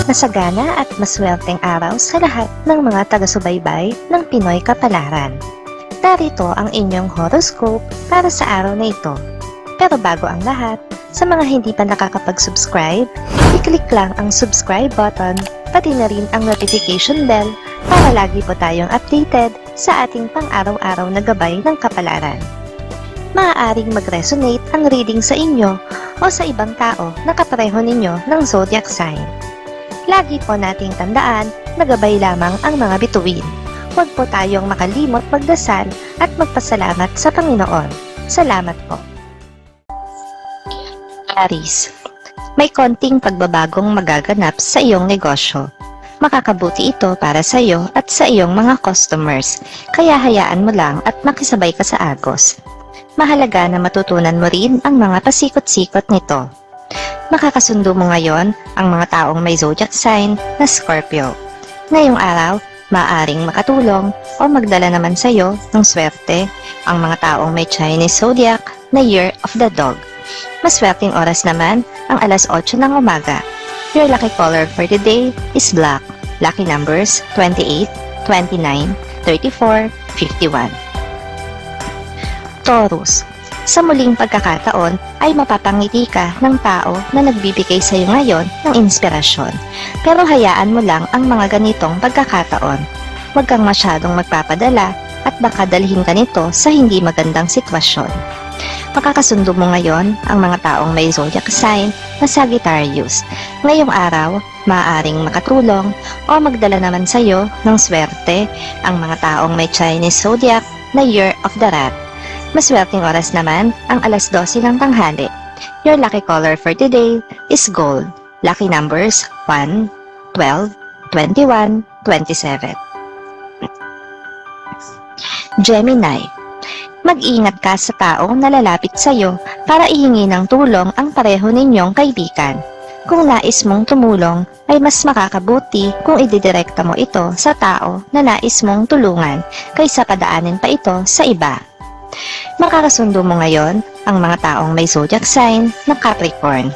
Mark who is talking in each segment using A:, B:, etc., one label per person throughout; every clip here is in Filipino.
A: Masagana at maswerteng araw sa lahat ng mga taga-subaybay ng Pinoy Kapalaran. Narito ang inyong horoscope para sa araw na ito. Pero bago ang lahat, sa mga hindi pa nakakapag-subscribe, i-click lang ang subscribe button, pati na rin ang notification bell para lagi po tayong updated sa ating pang-araw-araw na gabay ng kapalaran. Maaaring mag-resonate ang reading sa inyo o sa ibang tao na kapareho ninyo ng zodiac sign. Lagi po nating tandaan na gabay lamang ang mga bituin. Huwag po tayong makalimot magdasal at magpasalamat sa Panginoon. Salamat po. Aries, may konting pagbabagong magaganap sa iyong negosyo. Makakabuti ito para sa iyo at sa iyong mga customers, kaya hayaan mo lang at makisabay ka sa agos. Mahalaga na matutunan mo rin ang mga pasikot-sikot nito. Makakasundo mo ngayon ang mga taong may zodiac sign na Scorpio. Ngayong araw, maaaring makatulong o magdala naman sa iyo ng swerte ang mga taong may Chinese zodiac na Year of the Dog. Maswerteng oras naman ang alas 8 ng umaga. Your lucky color for the day is black. Lucky numbers 28, 29, 34, 51. Taurus, sa muling pagkakataon ay mapapangiti ka ng tao na nagbibigay sa iyo ngayon ng inspirasyon. Pero hayaan mo lang ang mga ganitong pagkakataon. Huwag kang masyadong magpapadala at baka dalhin ka nito sa hindi magandang sitwasyon. Makakasundo mo ngayon ang mga taong may zodiac sign na Sagittarius. Ngayong araw, maaaring makatulong o magdala naman sa iyo ng swerte ang mga taong may Chinese zodiac na Year of the Rat. Maswerteng oras naman ang alas 12 ng tanghali. Your lucky color for today is gold. Lucky numbers 1, 12, 21, 27. Gemini, mag-ingat ka sa taong nalalapit sa iyo para ihingi ng tulong ang pareho ninyong kaibigan. Kung nais mong tumulong, ay mas makakabuti kung ididirekta mo ito sa tao na nais mong tulungan kaysa padaanin pa ito sa iba. Makakasundo mo ngayon ang mga taong may zodiac sign na Capricorn.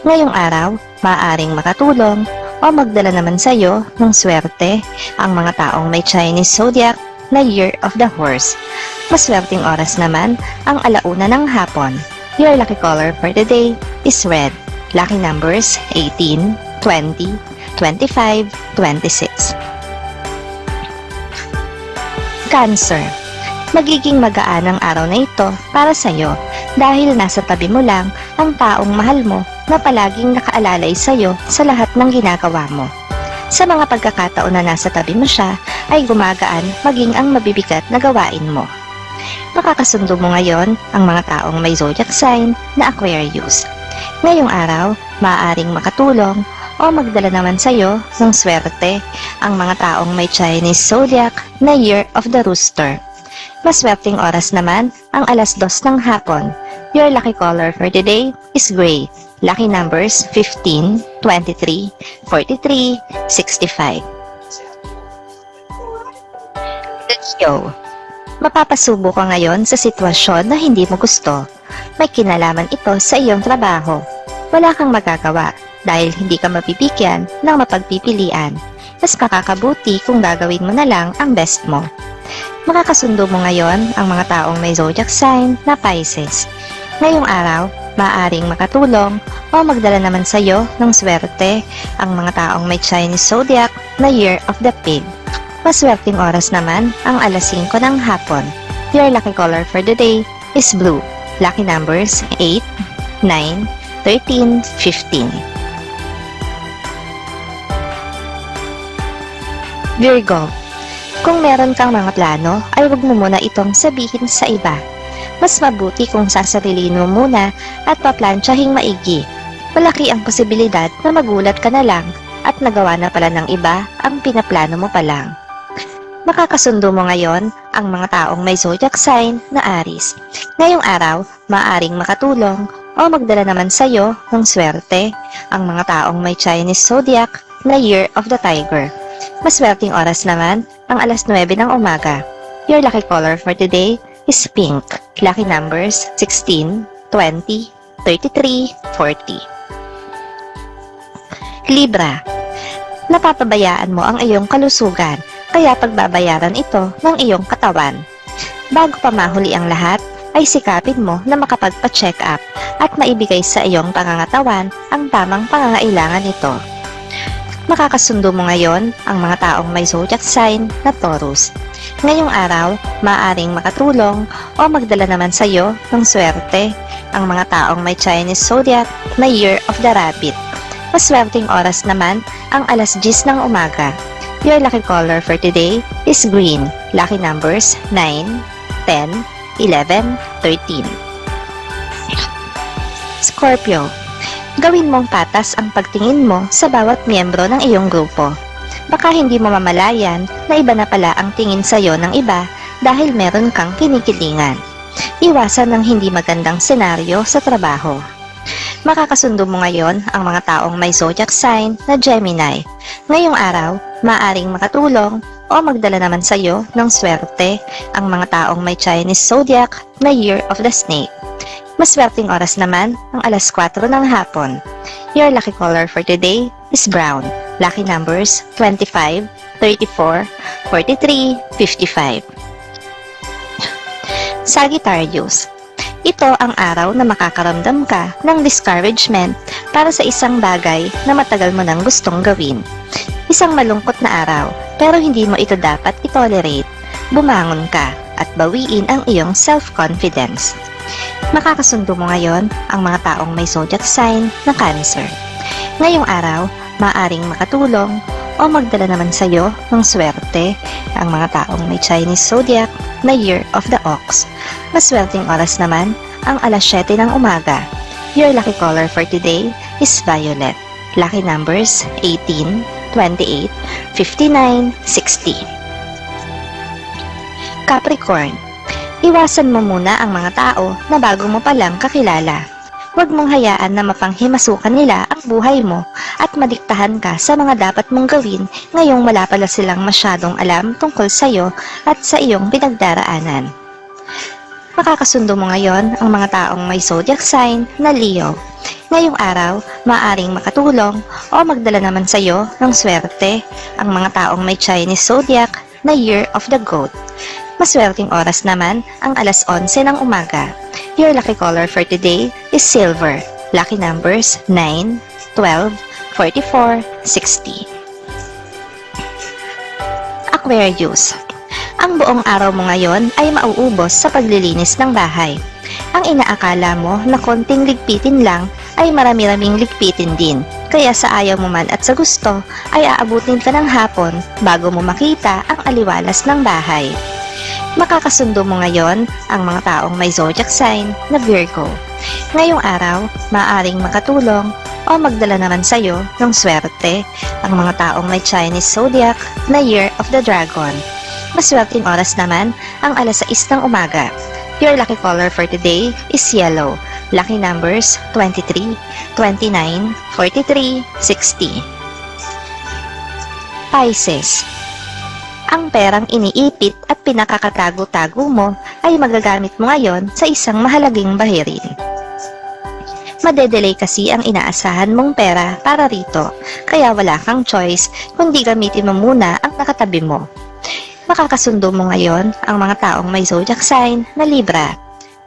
A: Ngayong araw, maaaring makatulong o magdala naman sa iyo ng swerte ang mga taong may Chinese zodiac na Year of the Horse. Maswerteng oras naman ang alauna ng hapon. Your lucky color for the day is red. Lucky numbers 18, 20, 25, 26. Cancer, magiging magaan ang araw na ito para sa iyo dahil nasa tabi mo lang ang taong mahal mo na palaging nakaalalay sa iyo sa lahat ng ginagawa mo. Sa mga pagkakataon na nasa tabi mo siya, ay gumagaan maging ang mabibigat na gawain mo. Makakasundo mo ngayon ang mga taong may zodiac sign na Aquarius. Ngayong araw, maaaring makatulong o magdala naman sa iyo ng swerte ang mga taong may Chinese zodiac na Year of the Rooster. Maswerteng oras naman ang alas 2 ng hapon. Your lucky color for the day is gray. Lucky numbers 15, 23, 43, 65. Leo, mapapasubo ka ngayon sa sitwasyon na hindi mo gusto. May kinalaman ito sa iyong trabaho. Wala kang magagawa dahil hindi ka mapipigyan ng mapagpipilian. Mas makakabuti kung gagawin mo na lang ang best mo. Makakasundo mo ngayon ang mga taong may zodiac sign na Pisces. Ngayong araw, maaaring makatulong o magdala naman sa iyo ng swerte ang mga taong may Chinese zodiac na Year of the Pig. Maswerteng oras naman ang alas 5 ng hapon. Your lucky color for the day is blue. Lucky numbers 8, 9, 13, 15. Virgo, kung meron kang mga plano, ay huwag mo muna itong sabihin sa iba. Mas mabuti kung sasarilin mo muna at paplantsyahing maigi. Malaki ang posibilidad na magulat ka na lang at nagawa na pala ng iba ang pinaplano mo pa lang. Makakasundo mo ngayon ang mga taong may zodiac sign na Aries. Ngayong araw, maaaring makatulong o magdala naman sa iyo ng swerte ang mga taong may Chinese zodiac na Year of the Tiger. Maswerteng oras naman ang alas 9 ng umaga. Your lucky color for today is pink. Lucky numbers 16, 20, 33, 40. Libra, Napapabayaan mo ang iyong kalusugan, kaya pagbabayaran ito ng iyong katawan. Bago pa mahuli ang lahat, ay sikapin mo na makapagpa-check up at maibigay sa iyong pangangatawan ang tamang pangangailangan nito. Makakasundo mo ngayon ang mga taong may zodiac sign na Taurus. Ngayong araw, maaaring makatulong o magdala naman sa iyo ng swerte ang mga taong may Chinese zodiac na Year of the Rabbit. Maswerteng oras naman ang alas 10 ng umaga. Your lucky color for today is green. Lucky numbers 9, 10, 11, 13. Scorpio. Gawin mong patas ang pagtingin mo sa bawat miyembro ng iyong grupo. Baka hindi mo mamalayan na iba na pala ang tingin sa iyo ng iba dahil meron kang kinikilingan. Iwasan ng hindi magandang senaryo sa trabaho. Makakasundo mo ngayon ang mga taong may zodiac sign na Gemini. Ngayong araw, maaring makatulong o magdala naman sa iyo ng swerte ang mga taong may Chinese zodiac na Year of the Snake. Maswerteng oras naman ang alas 4 ng hapon. Your lucky color for today is brown. Lucky numbers 25, 34, 43, 55. Sagittarius. Ito ang araw na makakaramdam ka ng discouragement para sa isang bagay na matagal mo nang gustong gawin. Isang malungkot na araw, pero hindi mo ito dapat itolerate. Bumangon ka at bawiin ang iyong self-confidence. Makakasundo mo ngayon ang mga taong may zodiac sign na Cancer. Ngayong araw, maaring makatulong o magdala naman sa iyo ng swerte ang mga taong may Chinese zodiac na Year of the Ox. Maswerteng oras naman ang alas 7 ng umaga. Your lucky color for today is violet. Lucky numbers 18, 28, 59, 60. Capricorn. Iwasan mo muna ang mga tao na bago mo palang kakilala. Huwag mong hayaan na mapanghimasukan nila ang buhay mo at madiktahan ka sa mga dapat mong gawin ngayong wala pala silang masyadong alam tungkol sa iyo at sa iyong pinagdaraanan. Makakasundo mo ngayon ang mga taong may zodiac sign na Leo. Ngayong araw, maaring makatulong o magdala naman sa iyo ng swerte ang mga taong may Chinese zodiac na Year of the Goat. Maswerteng oras naman ang alas 11 ng umaga. Your lucky color for today is silver. Lucky numbers 9, 12, 44, 60. Aquarius. Ang buong araw mo ngayon ay mauubos sa paglilinis ng bahay. Ang inaakala mo na konting ligpitin lang ay marami-raming ligpitin din. Kaya sa ayaw mo man at sa gusto ay aabutin ka ng hapon bago mo makita ang aliwalas ng bahay. Makakasundo mo ngayon ang mga taong may zodiac sign na Virgo. Ngayong araw, maaaring makatulong o magdala naman sa iyo ng swerte ang mga taong may Chinese zodiac na Year of the Dragon. Maswerteng oras naman ang alas 6 ng umaga. Your lucky color for today is yellow. Lucky numbers 23, 29, 43, 60. Pisces. Ang perang iniipit at pinakakatago-tago mo ay magagamit mo ngayon sa isang mahalagang bahirin. Madedelay kasi ang inaasahan mong pera para rito, kaya wala kang choice kundi gamitin mo muna ang nakatabi mo. Makakasundo mo ngayon ang mga taong may zodiac sign na Libra.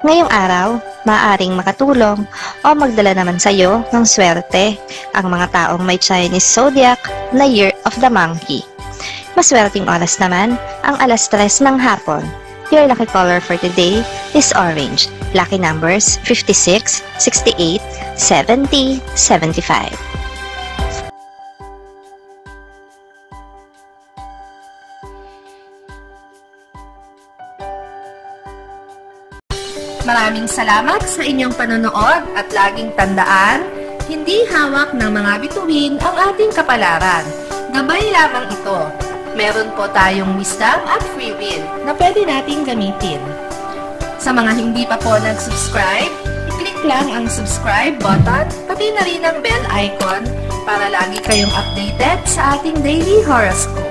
A: Ngayong araw, maaaring makatulong o magdala naman sa iyo ng swerte ang mga taong may Chinese zodiac na Year of the Monkey. Maswerteng oras naman ang alas 3 ng hapon. Your lucky color for today is orange. Lucky numbers 56, 68, 70, 75.
B: Maraming salamat sa inyong panonood at laging tandaan, hindi hawak ng mga bituin ang ating kapalaran. Gabay lamang ito. Meron po tayong wisdom at free will na pwede nating gamitin. Sa mga hindi pa po nag-subscribe, i-click lang ang subscribe button, pati na rin ang bell icon para lagi kayong updated sa ating daily horoscope.